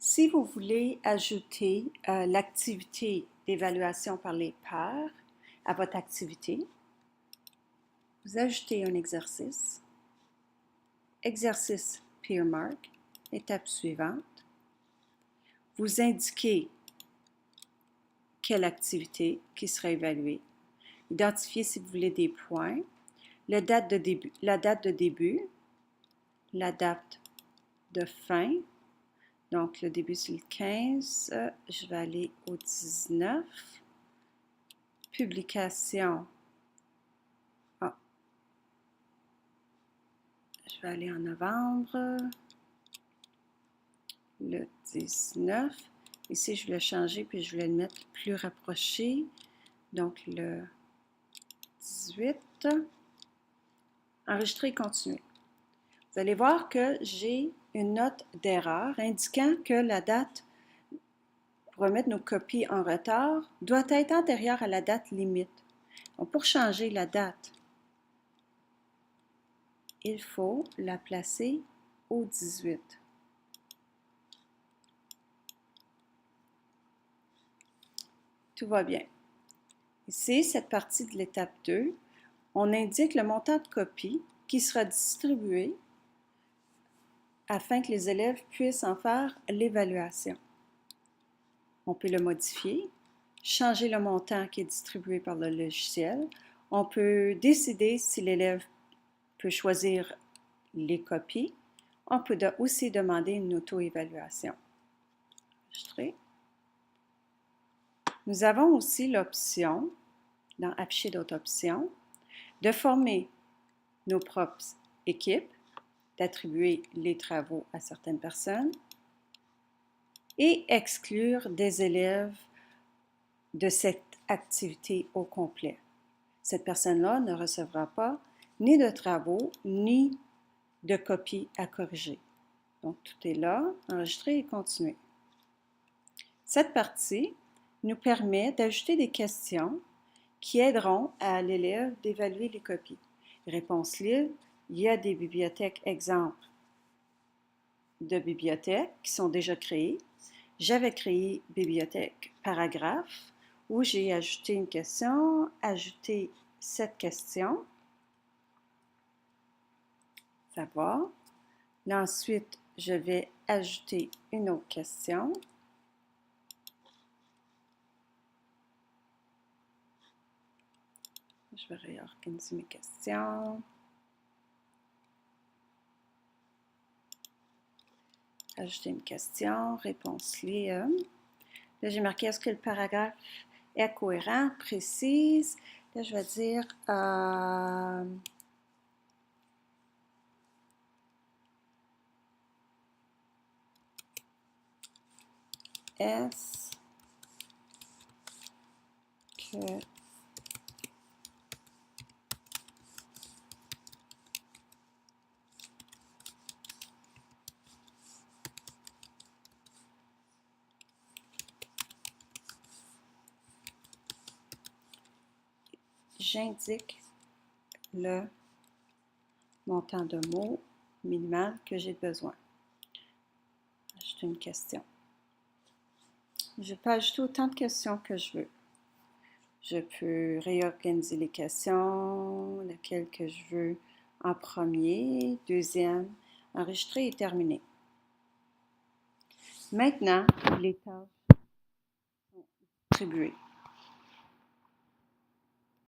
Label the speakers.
Speaker 1: Si vous voulez ajouter l'activité d'évaluation par les pairs à votre activité, vous ajoutez un exercice, exercice Peer Mark, étape suivante, vous indiquez quelle activité qui sera évaluée, identifiez si vous voulez des points, la date de début, la date de fin. Donc, le début, c'est le 15. Je vais aller au 19. Publication. Ah. Je vais aller en novembre. Le 19. Ici, je voulais changer, puis je voulais le mettre plus rapproché. Donc, le 18. Enregistrer et continuer. Vous allez voir que j'ai une note d'erreur indiquant que la date pour remettre nos copies en retard doit être antérieure à la date limite. Donc, pour changer la date, il faut la placer au 18. Tout va bien. Ici, cette partie de l'étape 2, on indique le montant de copies qui sera distribué afin que les élèves puissent en faire l'évaluation. On peut le modifier, changer le montant qui est distribué par le logiciel. On peut décider si l'élève peut choisir les copies. On peut aussi demander une auto-évaluation. Enregistrer. Nous avons aussi l'option, dans Afficher d'autres options, de former nos propres équipes, d'attribuer les travaux à certaines personnes et exclure des élèves de cette activité au complet. Cette personne-là ne recevra pas ni de travaux, ni de copies à corriger. Donc, tout est là, enregistrer et continuer. Cette partie nous permet d'ajouter des questions qui aideront à l'élève d'évaluer les copies. Réponse libre, il y a des bibliothèques exemples de bibliothèques qui sont déjà créées. J'avais créé bibliothèque paragraphe où j'ai ajouté une question, ajouté cette question, savoir. Là, ensuite, je vais ajouter une autre question. Je vais réorganiser mes questions. Ajouter une question, réponse libre. Là, j'ai marqué est-ce que le paragraphe est cohérent, précise. Là, je vais dire est-ce que j'indique le montant de mots minimal que j'ai besoin. Ajouter une question. Je peux ajouter autant de questions que je veux. Je peux réorganiser les questions, laquelle que je veux en premier, deuxième, enregistrer et terminer. Maintenant, les tâches sont distribuées.